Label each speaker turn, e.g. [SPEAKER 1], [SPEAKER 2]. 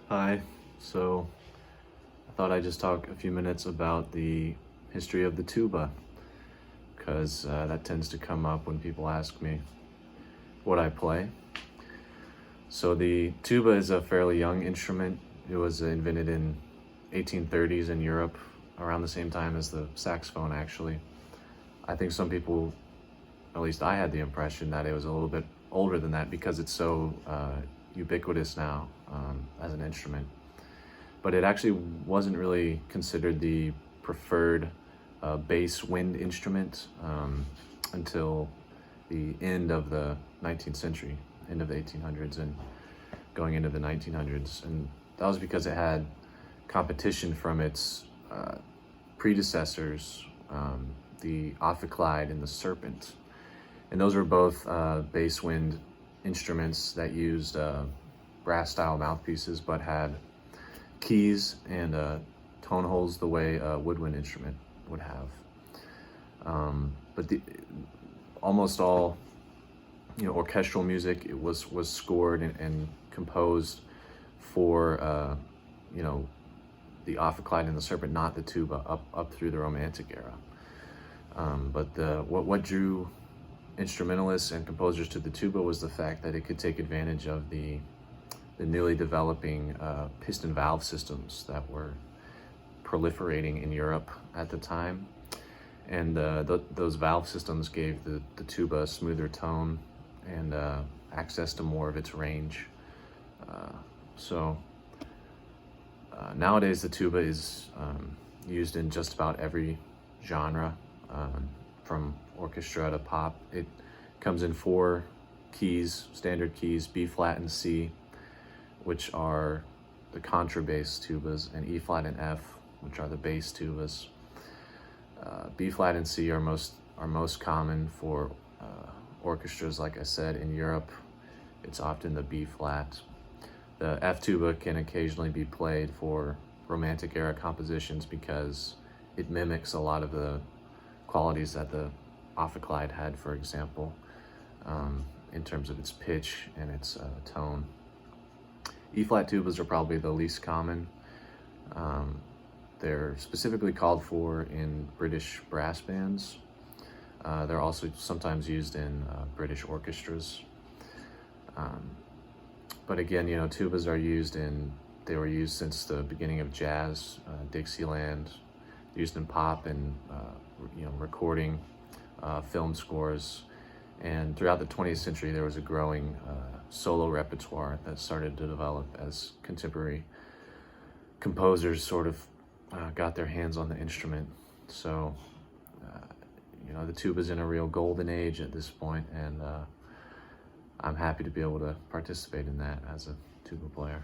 [SPEAKER 1] Hi, so I thought I'd just talk a few minutes about the history of the tuba, because that tends to come up when people ask me what I play. So the tuba is a fairly young instrument. It was invented in 1830s in Europe, around the same time as the saxophone actually. I think some people, at least I had the impression that it was a little bit older than that because it's so ubiquitous now as an instrument. But it actually wasn't really considered the preferred bass wind instrument until the end of the 19th century, end of the 1800s and going into the 1900s. And that was because it had competition from its predecessors, the ophicleide and the serpent. And those were both bass wind instruments that used brass-style mouthpieces, but had keys and tone holes the way a woodwind instrument would have. But almost all orchestral music it was scored and composed for the ophicleide and the serpent, not the tuba, up through the Romantic era. But what drew instrumentalists and composers to the tuba was the fact that it could take advantage of the newly developing piston valve systems that were proliferating in Europe at the time. And those valve systems gave the tuba a smoother tone and access to more of its range. Nowadays the tuba is used in just about every genre, from orchestra to pop. It comes in 4 keys, standard keys: B flat and C, which are the contrabass tubas, and E flat and F, which are the bass tubas. B flat and C are most common for orchestras. Like I said, in Europe, it's often the B flat. The F tuba can occasionally be played for Romantic era compositions because it mimics a lot of the qualities that the ophicleide had, for example, in terms of its pitch and its tone. E-flat tubas are probably the least common. They're specifically called for in British brass bands. They're also sometimes used in British orchestras. But again, tubas they were used since the beginning of jazz, Dixieland, used in pop and recording, film scores. And throughout the 20th century, there was a growing solo repertoire that started to develop as contemporary composers sort of got their hands on the instrument. So, the tuba's in a real golden age at this point, and I'm happy to be able to participate in that as a tuba player.